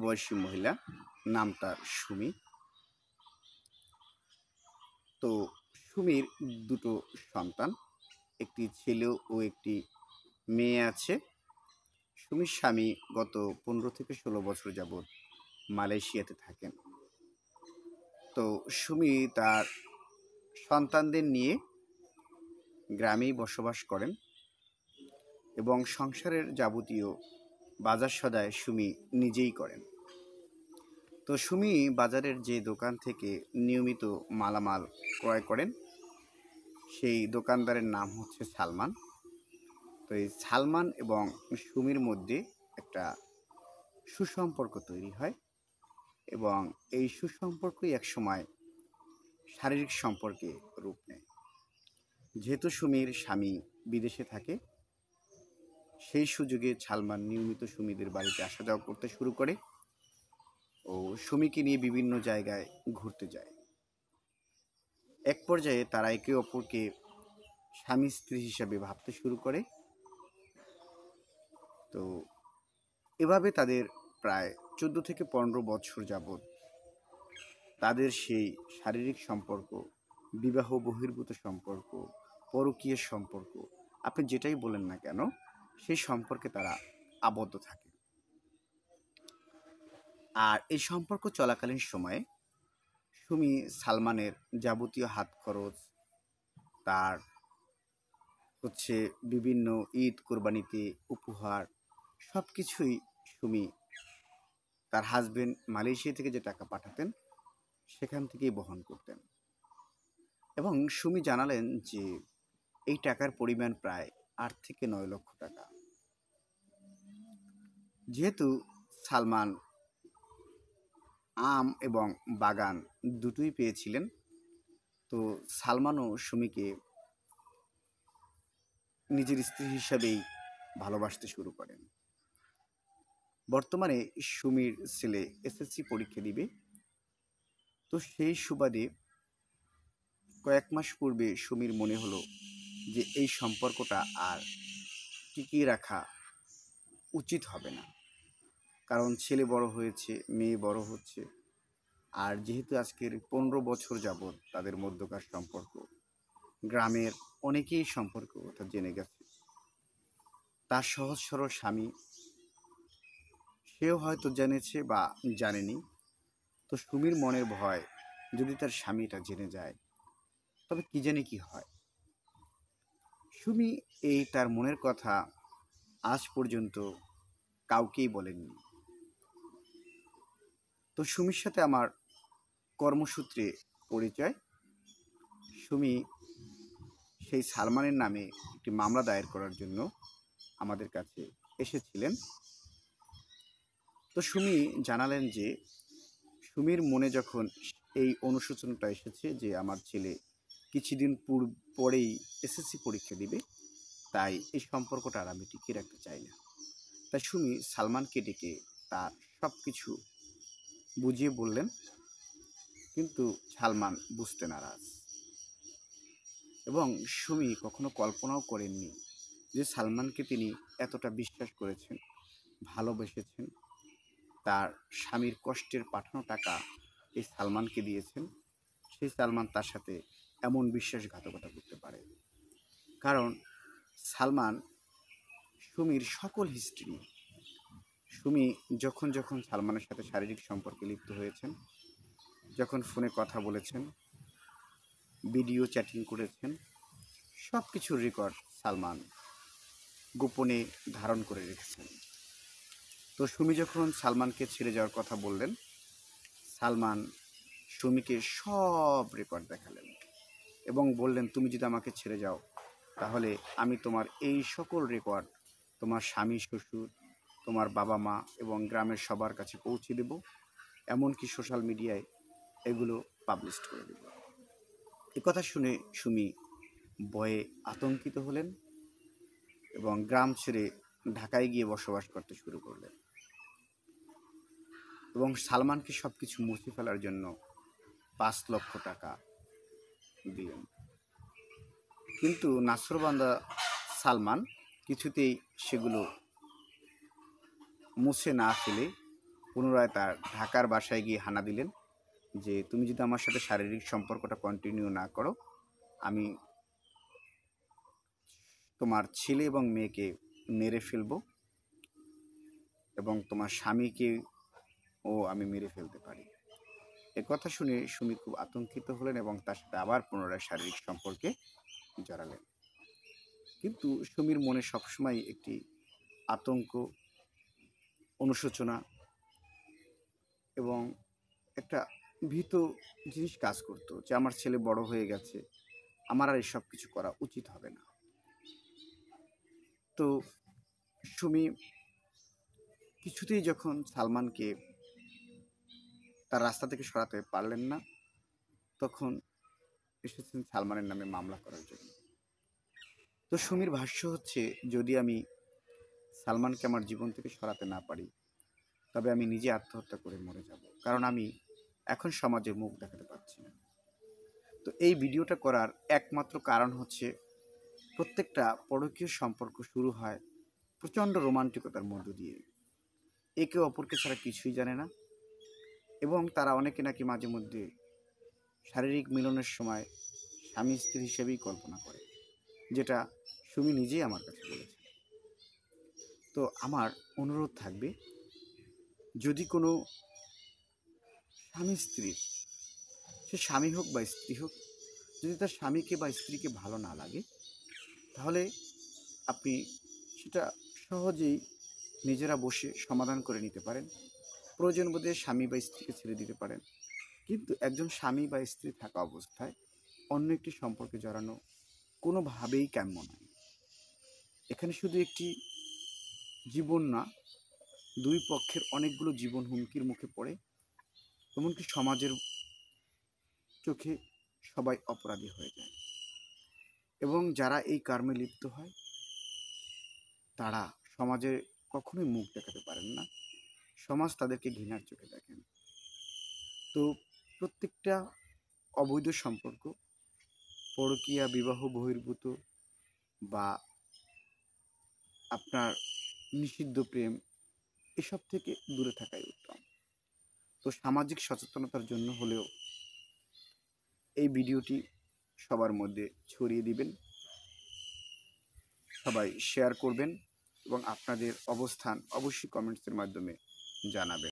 বয়সী মহিলা, নাম তার সুমি। তো সুমির দুটো সন্তান, একটি ছেলে ও একটি মেয়ে আছে। সুমির স্বামী গত 15 থেকে 16 বছর যাবৎ মালয়েশিয়াতে থাকেন। তো সুমি তার সন্তানদের নিয়ে গ্রামেই বসবাস করেন এবং সংসারের যাবতীয় বাজার সদাই সুমি নিজেই করেন। তো সুমি বাজারের যে দোকান থেকে নিয়মিত মালামাল ক্রয় করেন, সেই দোকানদারের নাম হচ্ছে সালমান। তো এই সালমান এবং সুমির মধ্যে একটা সুসম্পর্ক তৈরি হয় এবং এই সুসম্পর্কই একসময় শারীরিক সম্পর্কে রূপ নেয়। যেহেতু সুমির স্বামী বিদেশে থাকে, সেই সুযোগে সালমান নিয়মিত সুমিদের বাড়িতে আসা যাওয়া করতে শুরু করে ও সুমিকে নিয়ে বিভিন্ন জায়গায় ঘুরতে যায়। এক পর্যায়ে তারা একে অপরকে স্বামী স্ত্রী হিসাবে ভাবতে শুরু করে। তো এভাবে তাদের প্রায় 14 থেকে 15 বছর যাবৎ তাদের সেই শারীরিক সম্পর্ক, বিবাহ বহির্ভূত সম্পর্ক, পরকীয় সম্পর্ক, আপনি যেটাই বলেন না কেন, সেই সম্পর্কে তারা আবদ্ধ থাকে। আর এই সম্পর্ক চলাকালীন সময়ে সুমি সালমানের যাবতীয় হাত খরচ, তার হচ্ছে বিভিন্ন ঈদ কোরবানিতে উপহার, সব কিছুই সুমি তার হাজবেন্ড মালয়েশিয়া থেকে যে টাকা পাঠাতেন সেখান থেকেই বহন করতেন। এবং সুমি জানালেন যে এই টাকার পরিমাণ প্রায় 8 থেকে 9 লক্ষ টাকা। যেহেতু সালমান আম এবং বাগান দুটোই পেয়েছিলেন, তো সালমানও সুমিকে নিজের স্ত্রী হিসাবেই ভালোবাসতে শুরু করেন। বর্তমানে সুমির ছেলে এসএসসি পরীক্ষা দিবে। তো সেই সুবাদে কয়েক মাস পূর্বে সুমির মনে হলো যে এই সম্পর্কটা আর টিকিয়ে রাখা উচিত হবে না, কারণ ছেলে বড় হয়েছে, মেয়ে বড় হচ্ছে। আর যেহেতু আজকের 15 বছর যাবৎ তাদের মধ্যকার সম্পর্ক, গ্রামের অনেকেই সম্পর্ক কথা জেনে গেছে। তার সহজ সরল স্বামী, সেও হয়তো জেনেছে বা জানেনি। তো সুমির মনের ভয়, যদি তার স্বামীটা জেনে যায় তবে কি জানি কি হয়। সুমি এই তার মনের কথা আজ পর্যন্ত কাউকেই বলেননি। তো সুমির সাথে আমার কর্মসূত্রে পরিচয়। সুমি সেই সালমানের নামে একটি মামলা দায়ের করার জন্য আমাদের কাছে এসেছিলেন। তো সুমি জানালেন যে সুমির মনে যখন এই অনুশোচনাটা এসেছে যে আমার ছেলে কিছুদিন পরেই এসএসসি পরীক্ষা দিবে, তাই এই সম্পর্কটা আর আমি টিকিয়ে রাখতে চাই না। তাই সুমি সালমানকে ডেকে তার সব কিছু বুঝিয়ে বললেন, কিন্তু সালমান বুঝতে নারাজ। এবং সুমি কখনো কল্পনাও করেননি যে সালমানকে তিনি এতটা বিশ্বাস করেছেন, ভালোবেসেছেন, তার স্বামীর কষ্টের পাঠানো টাকা এই সালমানকে দিয়েছেন। সেই সালমান তার সাথে এমন বিশ্বাসঘাতকতা করতে পারে, কারণ সালমান সুমির সকল হিস্ট্রি, সুমি যখন যখন সালমানের সাথে শারীরিক সম্পর্কে লিপ্ত হয়েছেন, যখন ফোনে কথা বলেছেন, ভিডিও চ্যাটিং করেছেন, সব কিছুর রেকর্ড সালমান গোপনে ধারণ করে রেখেছেন। তো সুমি যখন সালমানকে ছেড়ে যাওয়ার কথা বললেন, সালমান সুমিকে সব রেকর্ড দেখালেন এবং বললেন, তুমি যদি আমাকে ছেড়ে যাও তাহলে আমি তোমার এই সকল রেকর্ড তোমার স্বামী, শ্বশুর, তোমার বাবা মা এবং গ্রামের সবার কাছে পৌঁছে দেব, এমনকি সোশ্যাল মিডিয়ায় এগুলো পাবলিশ করে দেব। কথা শুনে সুমি ভয়ে আতঙ্কিত হলেন এবং গ্রাম ছেড়ে ঢাকায় গিয়ে বসবাস করতে শুরু করলেন এবং সালমানকে সব কিছু মুছে ফেলার জন্য 5 লক্ষ টাকা দিলেন। কিন্তু নাছোড়বান্দা সালমান কিছুতেই সেগুলো মুছে না ফেলে পুনরায় তার ঢাকার বাসায় গিয়ে হানা দিলেন যে তুমি যদি আমার সাথে শারীরিক সম্পর্কটা কন্টিনিউ না করো, আমি তোমার ছেলে এবং মেয়েকে মেরে ফেলবো এবং তোমার স্বামীকেও আমি মেরে ফেলতে পারি। কথা শুনে সুমি খুব আতঙ্কিত হলেন এবং তার সাথে আবার পুনরায় শারীরিক সম্পর্কে জড়ালেন। কিন্তু সুমির মনে সবসময় একটি আতঙ্ক, অনুশোচনা এবং একটা ভীত জিনিস কাজ করতো যে আমার ছেলে বড় হয়ে গেছে, আমার আর এসব কিছু করা উচিত হবে না। তো সুমি কিছুতেই যখন সালমানকে তার রাস্তা থেকে সরাতে পারলেন না, তখন এসেছেন সালমানের নামে মামলা করার জন্য। তো সুমির ভাষ্য হচ্ছে, যদি আমি সালমানকে আমার জীবন থেকে সরাতে না পারি, তবে আমি নিজে আত্মহত্যা করে মরে যাব, কারণ আমি এখন সমাজে মুখ দেখাতে পারছি না। তো এই ভিডিওটা করার একমাত্র কারণ হচ্ছে, প্রত্যেকটা পরকীয় সম্পর্ক শুরু হয় প্রচণ্ড রোমান্টিকতার মধ্য দিয়ে। একে অপরকে ছাড়া কিছুই জানে না এবং তারা অনেকে নাকি মাঝে মধ্যে শারীরিক মিলনের সময় স্বামী স্ত্রী হিসেবেই কল্পনা করে, যেটা সুমি নিজেই আমার কাছে বলেছে। তো আমার অনুরোধ থাকবে, যদি কোনো স্বামী স্ত্রীর, সে স্বামী হোক বা স্ত্রী হোক, যদি তার স্বামীকে বা স্ত্রীকে ভালো না লাগে, তাহলে আপনি সেটা সহজেই নিজেরা বসে সমাধান করে নিতে পারেন। প্রয়োজন বোধে স্বামী বা স্ত্রীকে ছেড়ে দিতে পারেন। কিন্তু একজন স্বামী বা স্ত্রী থাকা অবস্থায় অন্য একটি সম্পর্কে জড়ানো কোনোভাবেই কাম্য নয়। এখানে শুধু একটি জীবন না, দুই পক্ষের অনেকগুলো জীবন হুমকির মুখে পড়ে। এমনকি সমাজের চোখে সবাই অপরাধী হয়ে যায় এবং যারা এই কর্মে লিপ্ত হয় তারা সমাজে কখনোই মুখ দেখাতে পারেন না। সমাজ তাদেরকে ঘৃণার চোখে দেখেন। তো প্রত্যেকটা অবৈধ সম্পর্ক, পরকীয়া, বিবাহ বহির্ভূত বা আপনার নিষিদ্ধ প্রেম, এসব থেকে দূরে থাকাই উত্তম। তো সামাজিক সচেতনতার জন্য হলেও এই ভিডিওটি সবার মধ্যে ছড়িয়ে দিবেন, সবাই শেয়ার করবেন এবং আপনাদের অবস্থান অবশ্যই কমেন্টসের মাধ্যমে জানাবেন।